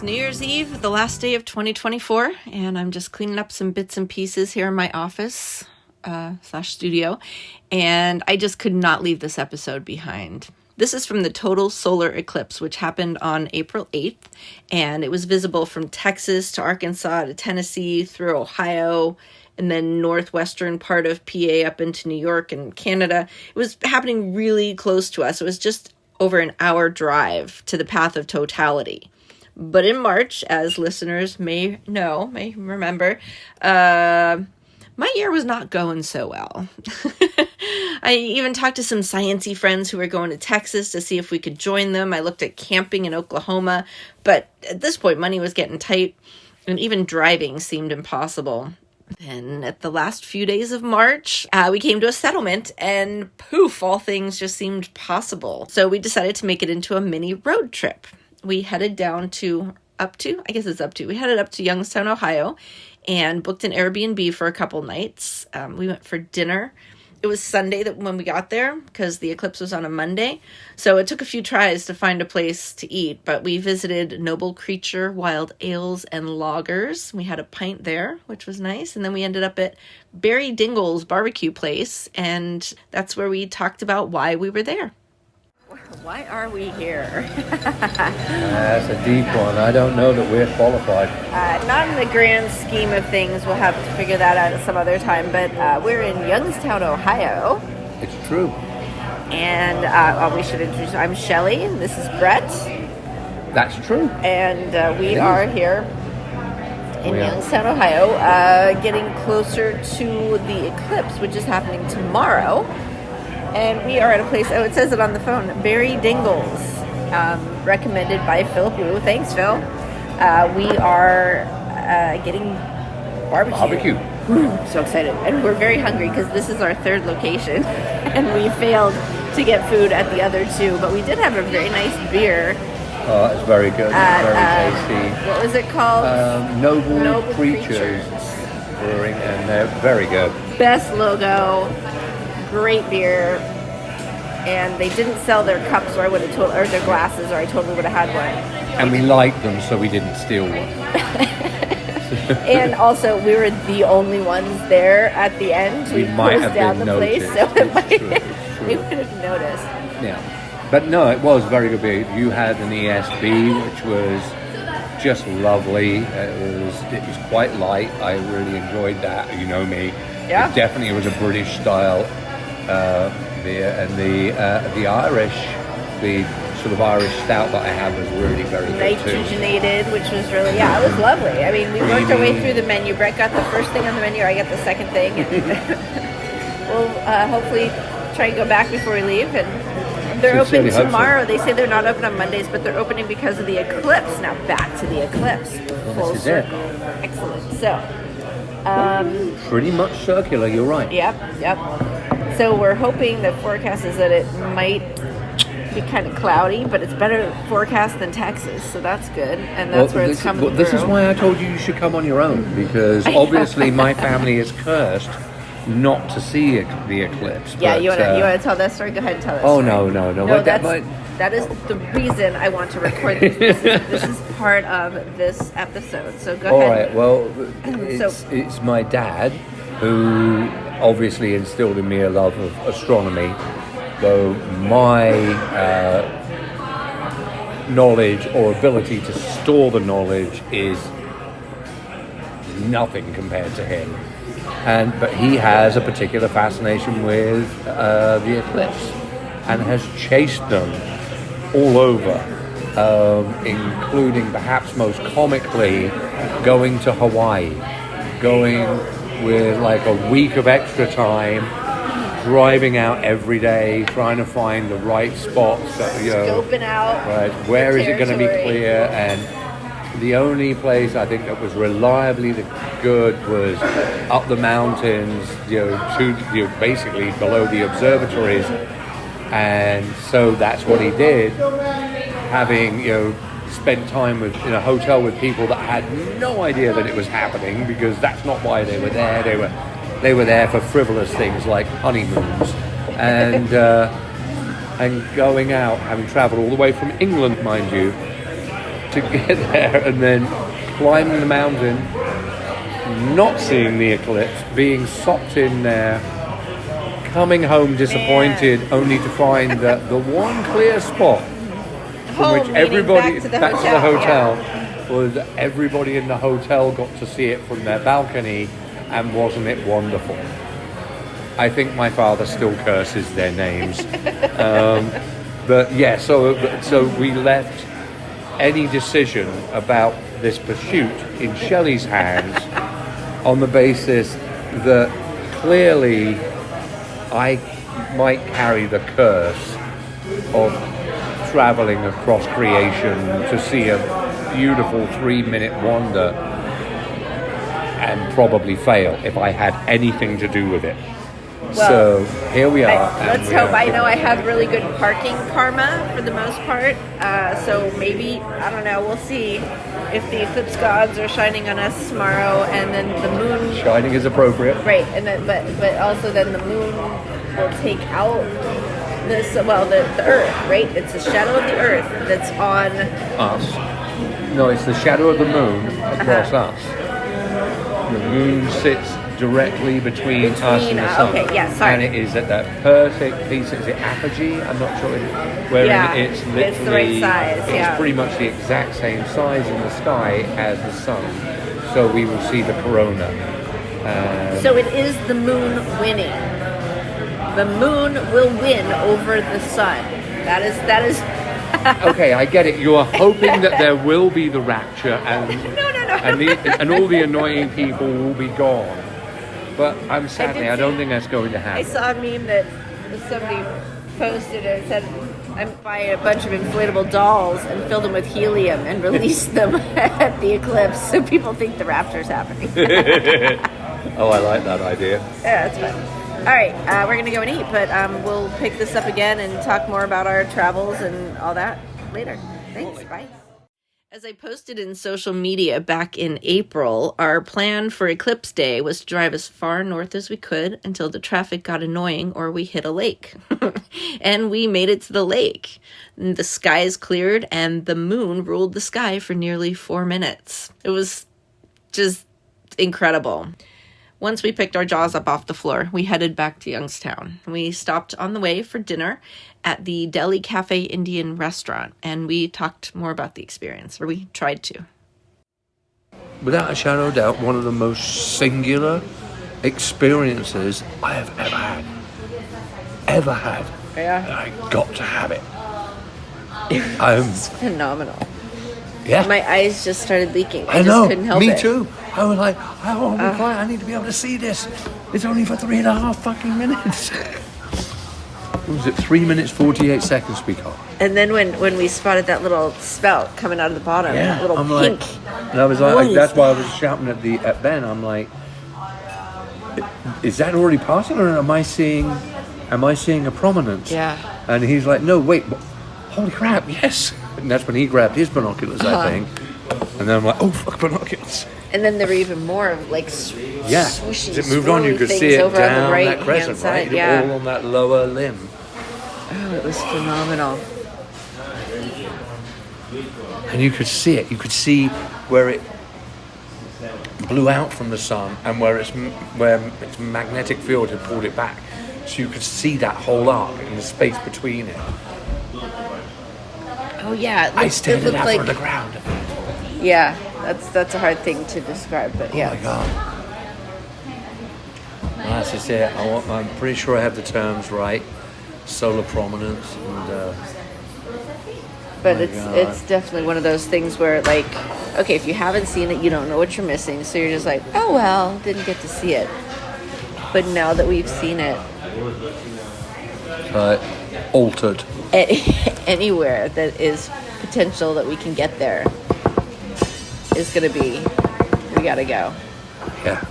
New Year's Eve, the last day of 2024, and I'm just cleaning up some bits and pieces here in my office / studio, and I just could not leave this episode behind. This is from the Total Solar Eclipse, which happened on April 8th, and it was visible from Texas to Arkansas to Tennessee through Ohio, and then northwestern part of PA up into New York and Canada. It was happening really close to us. It was just over an hour drive to the path of totality. But in March, as listeners may remember, my year was not going so well. I even talked to some sciencey friends who were going to Texas to see if we could join them. I looked at camping in Oklahoma, but at this point, money was getting tight, and even driving seemed impossible. Then at the last few days of March, we came to a settlement, and poof, all things just seemed possible. So we decided to make it into a mini road trip. We headed we headed up to Youngstown, Ohio, and booked an Airbnb for a couple nights. We went for dinner. It was Sunday when we got there because the eclipse was on a Monday. So it took a few tries to find a place to eat, but we visited Noble Creature Wild Ales and Lagers. We had a pint there, which was nice. And then we ended up at Barry Dingle's barbecue place, and that's where we talked about why we were there. Why are we here? That's a deep one. I don't know that we're qualified. Not in the grand scheme of things. We'll have to figure that out at some other time. But we're in Youngstown, Ohio. It's true. And we should introduce. I'm Shelly, and this is Brett. That's true. And we are here in Youngstown, Ohio, getting closer to the eclipse, which is happening tomorrow. And we are at a place, it says it on the phone, Barry Dingle's, recommended by Phil Blue. Thanks, Phil. We are getting barbecue. So excited. And we're very hungry because this is our third location. And we failed to get food at the other two. But we did have a very nice beer. Oh, it's very good. Very tasty. What was it called? Noble Creatures Brewing, and they're very good. Best logo. Great beer, and they didn't sell their cups, or I would have told, or their glasses, or I totally would have had one. And we liked them, so we didn't steal one. And also, we were the only ones there at the end. We might have down been the noticed. place, so True. we would have noticed. Yeah, but no, it was very good beer. You had an ESB, which was just lovely. It was quite light. I really enjoyed that. You know me. Yeah. It definitely was a British style beer, and the sort of Irish stout that I had was really very good too. Nitrogenated, which was really, it was lovely. I mean, we worked our way through the menu. Brett got the first thing on the menu, I got the second thing. And we'll hopefully try and go back before we leave. And they're open tomorrow. They say they're not open on Mondays, but they're opening because of the eclipse. Now back to the eclipse. Full circle. Excellent. So, pretty much circular, you're right. Yep. So we're hoping the forecast is that it might be kind of cloudy, but it's better forecast than Texas, so that's good. And that's where it's coming through. This is why I told you should come on your own, because obviously my family is cursed not to see the eclipse. Yeah, but, you want to tell that story? Go ahead and tell us. Oh, no. That is the reason I want to record this. This is part of this episode, so go ahead. All right, well, it's my dad who obviously instilled in me a love of astronomy, though my knowledge or ability to store the knowledge is nothing compared to him. But he has a particular fascination with the eclipse and has chased them all over, including perhaps most comically going to Hawaii, going with like a week of extra time, driving out every day, trying to find the right spots, scoping out. Right, where is it going to be clear? And the only place I think that was reliably good was up the mountains, basically below the observatories. And so that's what he did, having spent time in a hotel with people that had no idea that it was happening, because that's not why they were there. They were there for frivolous things like honeymoons, and going out, having travelled all the way from England, mind you, to to get there and then climbing the mountain, not seeing the eclipse, being socked in there, coming home disappointed, only to find that the one clear spot from which everybody back to the hotel was everybody in the hotel got to see it from their balcony, and wasn't it wonderful? I think my father still curses their names. But yeah, so we left any decision about this pursuit in Shelley's hands on the basis that clearly I might carry the curse of traveling across creation to see a beautiful 3-minute wander and probably fail if I had anything to do with it. Well, so here we are. Let's hope. I know I have really good parking karma for the most part. So maybe, I don't know, we'll see if the eclipse gods are shining on us tomorrow, and then the moon... Shining is appropriate. Right, and then, but also then the moon will take out this, the earth, right? It's the shadow of the earth that's on... Us. No, it's the shadow of the moon across us. The moon sits directly between us and the sun. Okay, yeah, sorry. And it is at that perfect piece. Is it apogee? I'm not sure. It's literally... It's the right size, It's pretty much the exact same size in the sky as the sun. So we will see the corona. So it is the moon winning. The moon will win over the sun. That is... Okay, I get it. You are hoping that there will be the rapture and and all the annoying people will be gone. But I don't think that's going to happen. I saw a meme that somebody posted and said, I'm buying a bunch of inflatable dolls and fill them with helium and release them at the eclipse so people think the rapture's happening. Oh, I like that idea. Yeah, that's fun. All right, we're going to go and eat, but we'll pick this up again and talk more about our travels and all that later. Thanks, bye. As I posted in social media back in April, our plan for Eclipse Day was to drive as far north as we could until the traffic got annoying or we hit a lake. And we made it to the lake. The skies cleared and the moon ruled the sky for nearly 4 minutes. It was just incredible. Once we picked our jaws up off the floor, we headed back to Youngstown. We stopped on the way for dinner at the Delhi Cafe Indian restaurant, and we talked more about the experience, or we tried to. Without a shadow of doubt, one of the most singular experiences I have ever had. Yeah. And I got to have it. It's phenomenal. Yeah. My eyes just started leaking. I know. just couldn't help it. Me too. I was like, oh my God, I need to be able to see this. It's only for 3.5 fucking minutes. What was it? 3 minutes, 48 seconds we got. And then when we spotted that little spout coming out of the bottom, that little pink. And I was like, that's why I was shouting at Ben. I'm like, is that already passing, or am I seeing a prominence? Yeah. And he's like, no, wait, holy crap, yes. And that's when he grabbed his binoculars, I think. And then I'm like, oh, fuck, binoculars. And then there were even more of like swooshy, as it moved on, you could see it over down on the right that crescent, side. right? Yeah. All on that lower limb. Oh, it was phenomenal. And you could see it. You could see where it blew out from the sun and where its magnetic field had pulled it back. So you could see that whole arc and the space between it. Oh yeah, I stared at that like, from the ground. Yeah, that's a hard thing to describe, but yeah. Oh my God. Well, that's just it. I'm pretty sure I have the terms right. Solar prominence and. But it's definitely one of those things where, like, okay, if you haven't seen it, you don't know what you're missing, so you're just like, oh well, didn't get to see it. But now that we've seen it, altered. Anywhere that is potential that we can get there is going to be, we got to go. Yeah.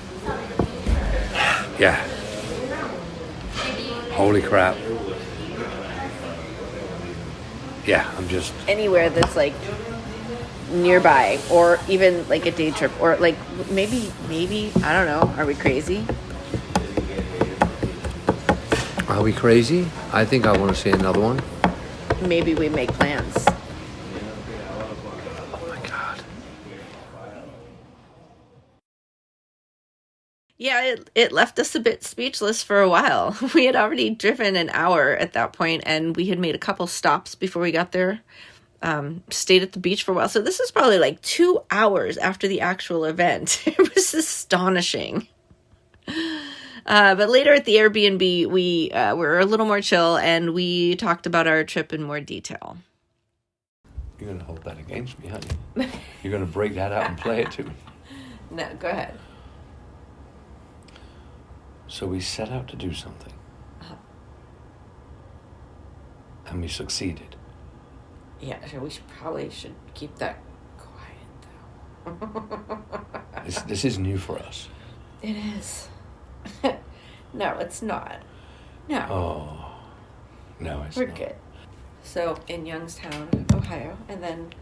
Yeah. Holy crap. Yeah, I'm just... Anywhere that's, like, nearby, or even, like, a day trip, or, like, maybe, I don't know, are we crazy? Are we crazy? I think I want to see another one. Maybe we make plans. Oh my Yeah, it left us a bit speechless for a while. We had already driven an hour at that point, and we had made a couple stops before we got there. Stayed at the beach for a while. So this is probably like 2 hours after the actual event. It was astonishing. But later at the Airbnb, we were a little more chill, and we talked about our trip in more detail. You're going to hold that against me, aren't you? You're going to break that out and play it to me. No, go ahead. So we set out to do something. And we succeeded. Yeah, we probably should keep that quiet, though. This is new for us. It is. No, it's not. No. Oh. No, it's not. We're good. So, in Youngstown, Ohio, and then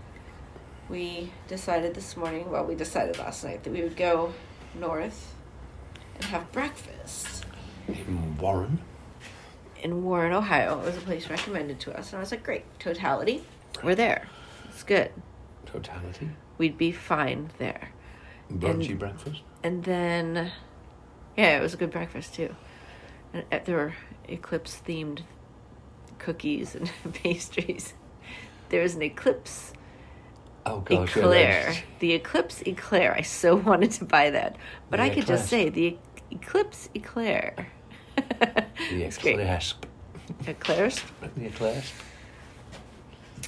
we decided this morning, well, we decided last night that we would go north and have breakfast. In Warren? In Warren, Ohio. It was a place recommended to us, and I was like, great, Totality. We're there. It's good. Totality? We'd be fine there. Brunchy breakfast? And then, yeah, it was a good breakfast too. And there were eclipse-themed cookies and pastries. There was an eclipse eclair. Yeah, The eclipse eclair. I so wanted to buy that. But I could just say the eclipse eclair. The eclair. Eclairs? The eclairs.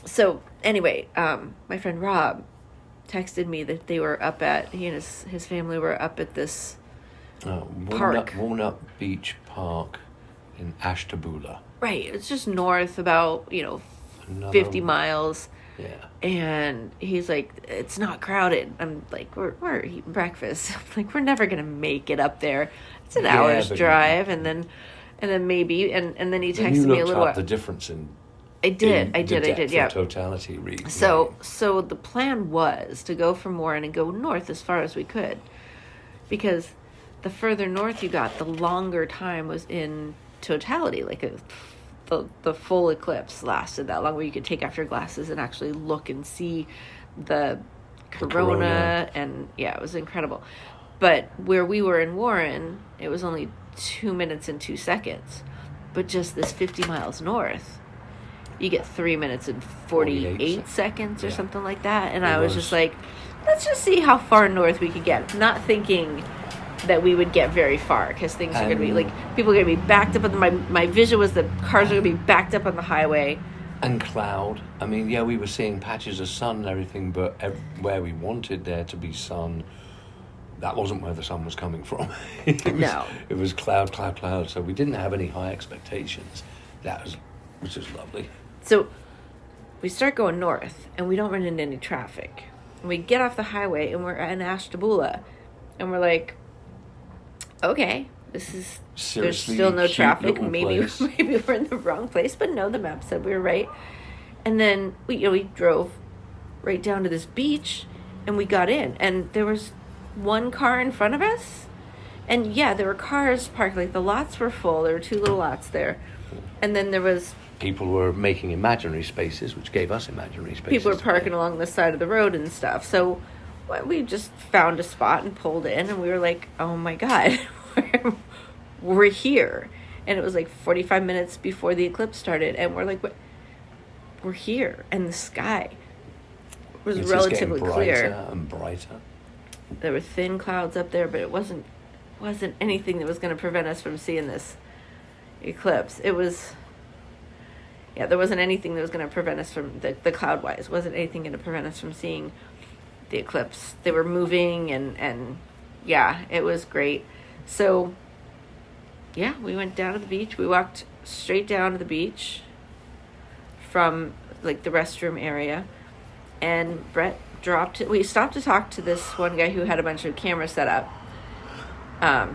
So anyway, my friend Rob texted me that they were up at, he and his family were up at this park. Walnut Beach Park in Ashtabula. Right, it's just north about, 50 miles. Yeah. And he's like, it's not crowded. I'm like, we're eating breakfast. I'm like, we're never gonna make it up there. It's an hour's drive, and then maybe, and then he texted me a little. You looked up the difference in. I did. Yeah. Totality read. So the plan was to go from Warren and go north as far as we could, because the further north you got, the longer time was in Totality. Like the full eclipse lasted that long, where you could take off your glasses and actually look and see the corona. And yeah, it was incredible. But where we were in Warren, it was only 2 minutes and 2 seconds. But just this 50 miles north, you get 3 minutes and 48 seconds or something like that. And I was just like, let's just see how far north we could get. Not thinking that we would get very far, because things are going to be like, people are going to be backed up. My vision was that cars are going to be backed up on the highway. And cloud. I mean, yeah, we were seeing patches of sun and everything, but where we wanted there to be sun, that wasn't where the sun was coming from. It was cloud. So we didn't have any high expectations. Which was lovely. So we start going north, and we don't run into any traffic. And we get off the highway, and we're in Ashtabula, and we're like, okay, there's still no traffic. Maybe we're in the wrong place, but no, the map said we were right. And then we drove right down to this beach, and we got in, and there was one car in front of us, and yeah, there were cars parked. Like, the lots were full. There were 2 little lots there, and then there was people were making imaginary spaces, which gave us imaginary spaces. People were parking along the side of the road and stuff. So we just found a spot and pulled in, and we were like, oh my God, we're here. And it was like 45 minutes before the eclipse started, and we're like, what? We're here. And the sky was relatively clear. Brighter and brighter. There were thin clouds up there, but it wasn't anything that was going to prevent us from seeing this eclipse. It was... Yeah, there wasn't anything that was going to prevent us from, the cloud-wise, wasn't anything going to prevent us from seeing the eclipse. They were moving, and yeah, it was great. So, yeah, we went down to the beach. We walked straight down to the beach from, like, the restroom area, and Brett we stopped to talk to this one guy who had a bunch of cameras set up.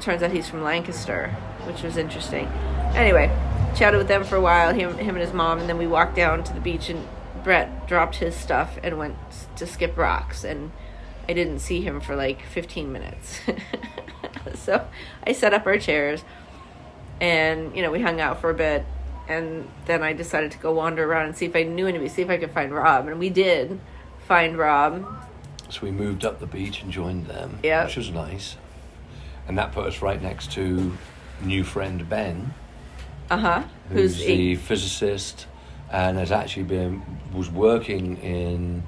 Turns out he's from Lancaster, which was interesting. Anyway, chatted with them for a while, him and his mom, and then we walked down to the beach, and Brett dropped his stuff and went to skip rocks, and I didn't see him for like 15 minutes. So I set up our chairs, and we hung out for a bit, and then I decided to go wander around and see if I knew anybody, see if I could find Rob, and we did find Rob. So we moved up the beach and joined them, yep. Which was nice. and that put us right next to new friend Ben, Who's the physicist, and was working in,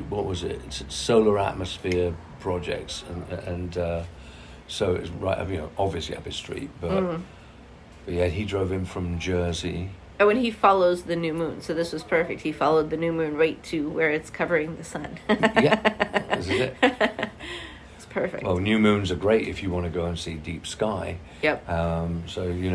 what was it? It's solar atmosphere projects, and so it's right, obviously up his street, but yeah, he drove in from Jersey. Oh, and he follows the new moon, so this was perfect. He followed the new moon right to where it's covering the sun. Yeah, this is it. It's perfect. Well, new moons are great if you want to go and see deep sky. Yep. So he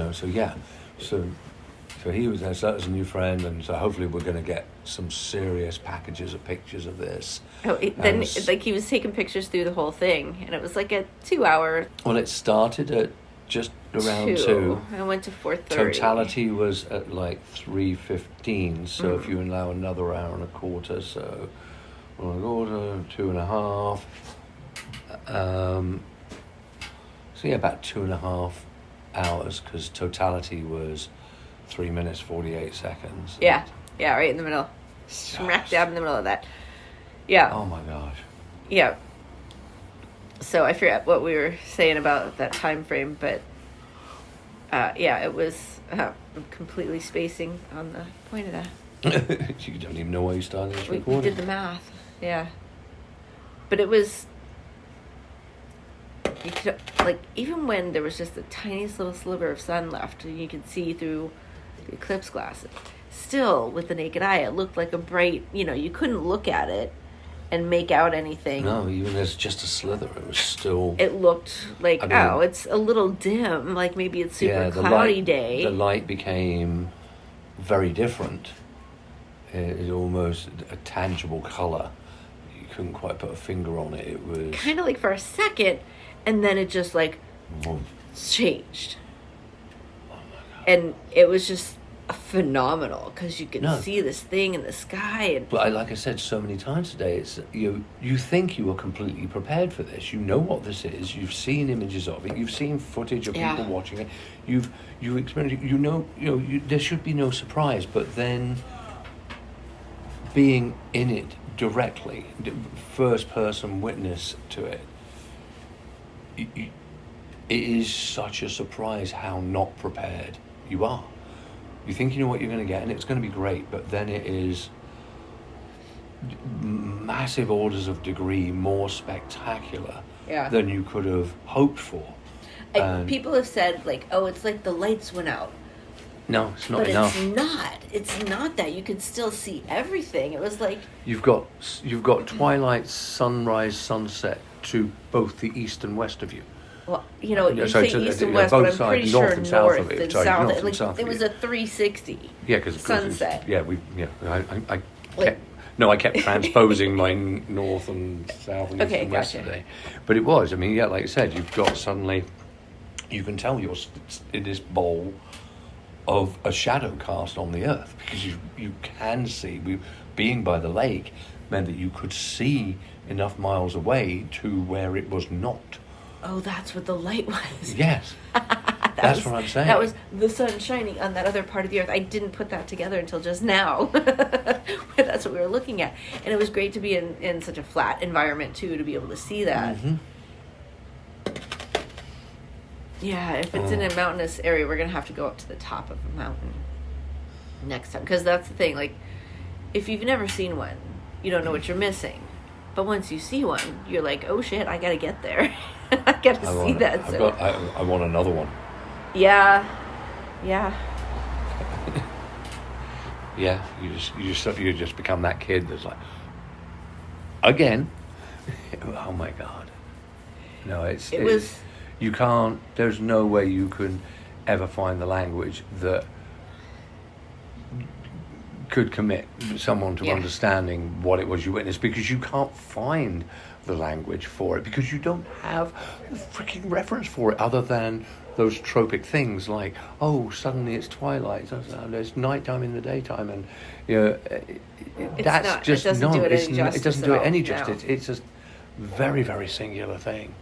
was there. So that was a new friend, and so hopefully we're going to get some serious packages of pictures of this. Oh, then he was taking pictures through the whole thing, and it was like a 2-hour. Well, it started at just around 2. I went to 4:30. Totality was at like 3:15. So if you allow another hour and a quarter, so 1 quarter, 2.5. So yeah, about 2.5 hours, because Totality was 3 minutes 48 seconds. Yeah, right in the middle, smack dab in the middle of that. Yeah. Oh my gosh. Yeah. So I forget what we were saying about that time frame, but it was I'm completely spacing on the point of that. You don't even know why you started this We recording. did the math, yeah. But it was, you could, like, even when there was just the tiniest little sliver of sun left, and you could see through the eclipse glasses, still with the naked eye, it looked like a bright. You couldn't look at it and make out anything. No, even as just a slither, it was still. It looked like, it's a little dim, like maybe it's super cloudy day. The light became very different. It was almost a tangible color. You couldn't quite put a finger on it. It was kind of like for a second, and then it just like changed. Oh my God. And it was just phenomenal, because you could see this thing in the sky. And but like I said so many times today, it's you think you are completely prepared for this. You know what this is. You've seen images of it. You've seen footage of people watching it. You've experienced it. There should be no surprise. But then being in it directly, first person witness to it, it is such a surprise how not prepared you are. You think you know what you're going to get, and it's going to be great, but then it is massive orders of degree more spectacular than you could have hoped for. People have said, like, it's like the lights went out. No, it's not but enough. It's not that. You could still see everything. It was like you've got twilight, sunrise, sunset to both the east and west of you. Well, you say east and west, but I'm pretty sure north and south of it. Like, it was a 360. Yeah, because sunset. I kept transposing my north and south and east and west today. But it was. I mean, like I said, you've got suddenly, you can tell you're in this bowl of a shadow cast on the earth, because you can see. Being by the lake meant that you could see enough miles away to where it was not. Oh, that's what the light was. Yes. That's what I'm saying. That was the sun shining on that other part of the earth. I didn't put that together until just now. That's what we were looking at. And it was great to be in such a flat environment, too, to be able to see that. Mm-hmm. Yeah, if it's in a mountainous area, we're going to have to go up to the top of a mountain next time. Because that's the thing. Like, if you've never seen one, you don't know what you're missing. But once you see one, you're like, oh, shit, I got to get there. I got to see that. I want another one. Yeah. Yeah, you just become that kid that's like, again. Oh my God. No, it was. You can't. There's no way you can ever find the language that could commit someone to understanding what it was you witnessed, because you can't find the language for it, because you don't have a freaking reference for it other than those tropic things like, suddenly it's twilight, there's nighttime in the daytime, and it doesn't do it any justice. It's just very, very singular thing.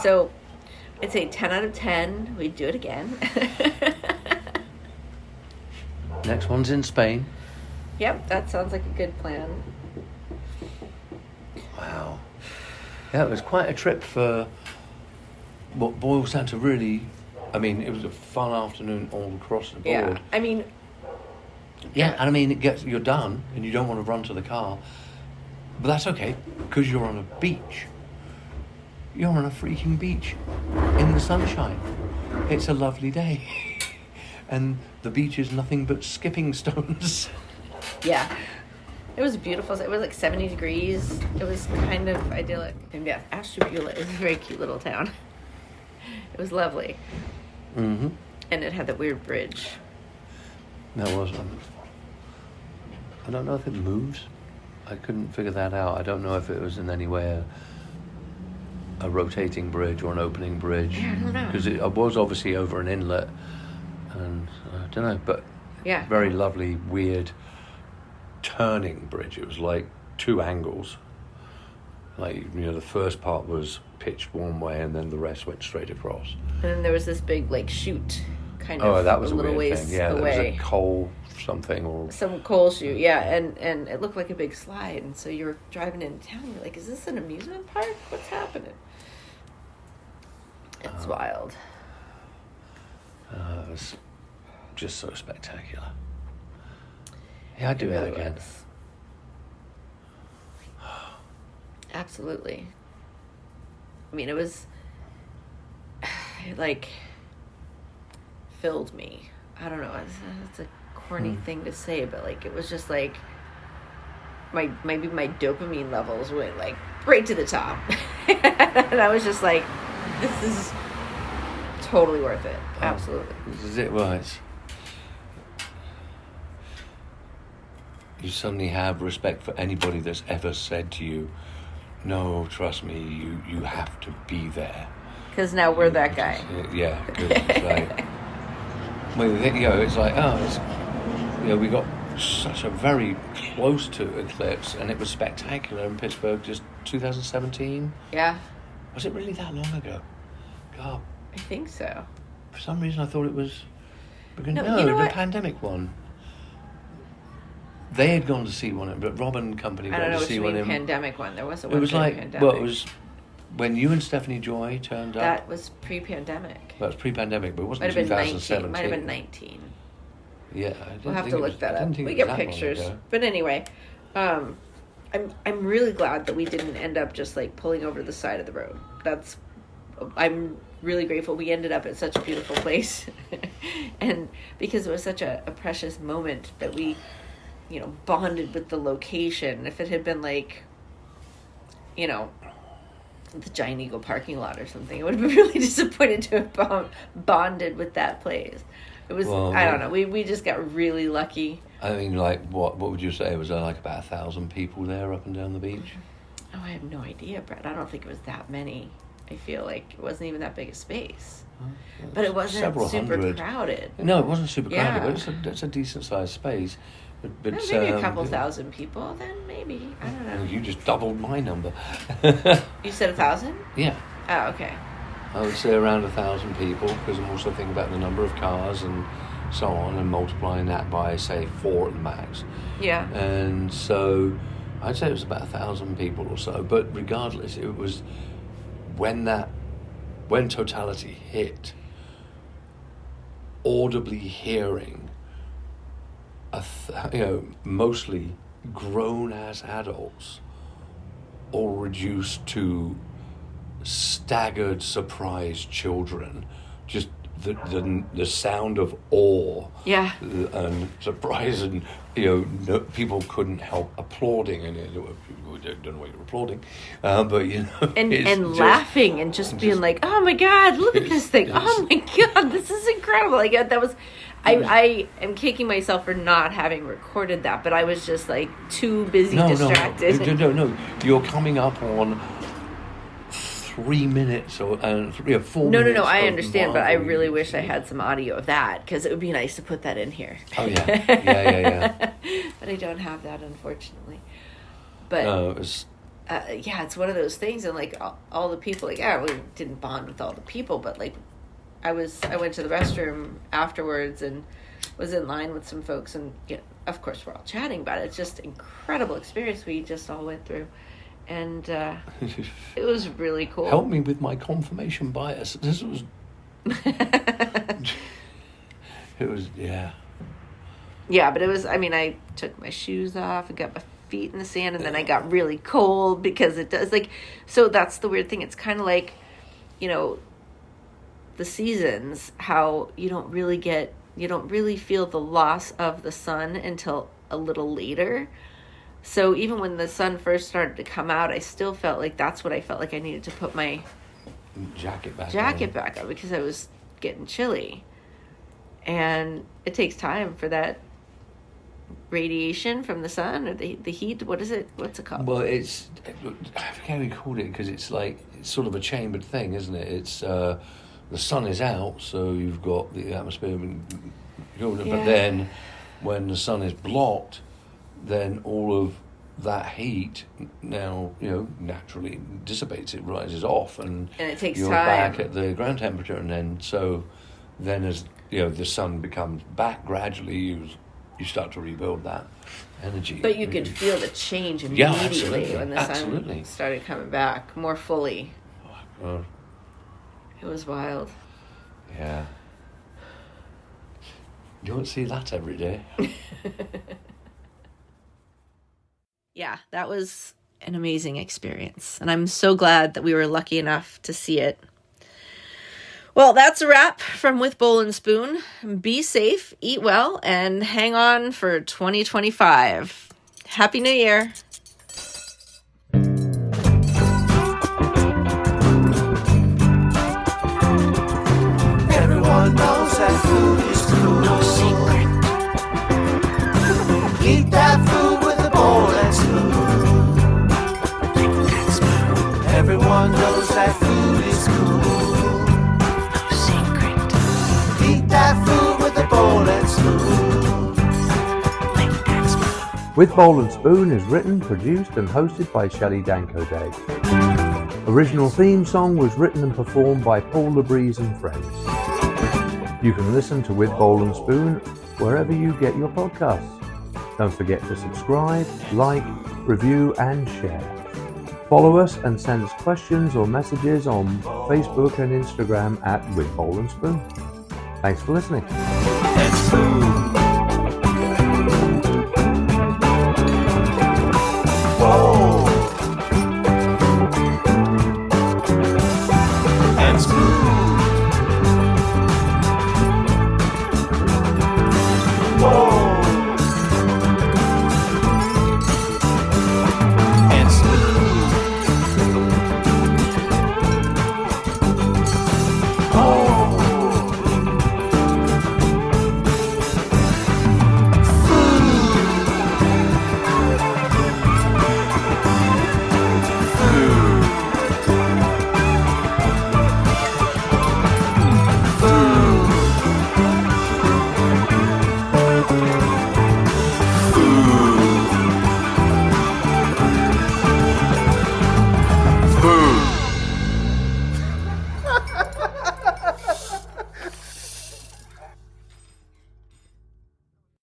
So I'd say 10 out of 10. We'd do it again. Next one's in Spain. Yep, that sounds like a good plan. Wow. Yeah, it was quite a trip for what boils down to really, I mean, it was a fun afternoon all across the board. Yeah, I mean... Yeah, and I mean, you're done, and you don't want to run to the car. But that's okay, because you're on a beach. You're on a freaking beach in the sunshine. It's a lovely day. And the beach is nothing but skipping stones. Yeah. It was beautiful. It was like 70 degrees. It was kind of idyllic. And yeah, Ashtabula is a very cute little town. It was lovely. Mm-hmm. And it had that weird bridge. That was one. I don't know if it moves. I couldn't figure that out. I don't know if it was in any way a rotating bridge or an opening bridge. Yeah, I don't know. Because it was obviously over an inlet. And I don't know, but yeah, very lovely, weird turning bridge. It was like two angles. Like, you know, the first part was pitched one way and then the rest went straight across. And then there was this big, like, chute kind of that was a little weird ways thing. Yeah, away. there was a coal something or... Some coal chute, yeah, and it looked like a big slide. And so you were driving into town, you're like, is this an amusement park? What's happening? It's wild. It was just so spectacular. Yeah, I'd do it again. Was. Absolutely. I mean, it was like filled me. I don't know. It's a corny thing to say, but like it was just like maybe my dopamine levels went like right to the top, and I was just like, this is totally worth it. Absolutely. This is it, right? You suddenly have respect for anybody that's ever said to you, no, trust me, you have to be there. Because now we're that guy. Yeah, because it's like, well, you know, it's like, we got such a very close to eclipse, and it was spectacular in Pittsburgh, just 2017. Yeah. Was it really that long ago? God. I think so. For some reason, I thought it was. No, you know what? Pandemic one. They had gone to see one, but Rob and company I went don't know to what see you one. mean pandemic one. There wasn't It one was like, pandemic. well, it was when you and Stephanie Joy turned up. That was pre-pandemic. That was pre-pandemic, but it wasn't Might have been 2017. 19. Might have been 19. Yeah, We'll have to look that up. We get pictures. But anyway, I'm really glad that we didn't end up just like pulling over to the side of the road. I'm really grateful we ended up at such a beautiful place. And because it was such a precious moment that we, you know, bonded with the location. If it had been like, you know, the Giant Eagle parking lot or something, I would have been really disappointed to have bonded with that place. It was, I don't know, we just got really lucky. I mean, like, what would you say? Was there like about 1,000 people there up and down the beach? Oh, I have no idea, Brett. I don't think it was that many. I feel like it wasn't even that big a space. But it wasn't super crowded. No, it wasn't super crowded, Yeah. but it's a decent-sized space. But maybe a couple thousand people, then maybe. I don't know. You just doubled my number. You said 1,000? Yeah. Oh, okay. I would say around 1,000 people, because I'm also thinking about the number of cars and so on, and multiplying that by, say, 4 at the max. Yeah. And so I'd say it was about 1,000 people or so. But regardless, it was when totality hit, audibly hearing mostly grown-ass adults, all reduced to staggered, surprised children, just the sound of awe, Yeah. and surprise, and no, people couldn't help applauding, and we don't know what you're applauding, but and laughing and just being like, oh my God, look at this thing! Oh my God, this is incredible! Like that was. I am kicking myself for not having recorded that, but I was just like too busy distracted. No. You're coming up on 3 minutes or 4 minutes. No. I understand, but I really wish I had some audio of that because it would be nice to put that in here. Oh yeah. But I don't have that, unfortunately. But it was. It's one of those things, and like all the people, like we didn't bond with all the people, but like. I went to the restroom afterwards and was in line with some folks, and of course we're all chatting about it. It's just an incredible experience we just all went through, And it was really cool. Help me with my confirmation bias. This was... It was, yeah. Yeah, but it was, I mean, I took my shoes off and got my feet in the sand, and then I got really cold because it does, like, so that's the weird thing. It's kind of like, you know, the seasons, how you don't really feel the loss of the sun until a little later. So even when the sun first started to come out, I still felt like that's what I felt like I needed to put my jacket back on because I was getting chilly. And it takes time for that radiation from the sun or the heat. What's it called? Well, I forget how we called it, because it's sort of a chambered thing, isn't it? It's the sun is out, so you've got the atmosphere, but then when the sun is blocked, then all of that heat now, naturally dissipates. It rises off, and it takes you're time. back at the ground temperature, and then as the sun becomes back gradually, you start to rebuild that energy. But you could feel the change immediately when the sun started coming back more fully. It was wild. Yeah. You don't see that every day. Yeah, that was an amazing experience. And I'm so glad that we were lucky enough to see it. Well, that's a wrap from With Bowl and Spoon. Be safe, eat well, and hang on for 2025. Happy New Year. Everyone knows that food is cool. No secret. Eat that food with a bowl and spoon. Everyone knows that food is cool. That food with a bowl and spoon. With Bowl and Spoon is written, produced and hosted by Shelley Danko Day. Original theme song was written and performed by Paul LeBreeze and friends. You can listen to With Bowl and Spoon wherever you get your podcasts. Don't forget to subscribe, like, review and share. Follow us and send us questions or messages on Facebook and Instagram at With Bowl and Spoon. Thanks for listening. And spoon.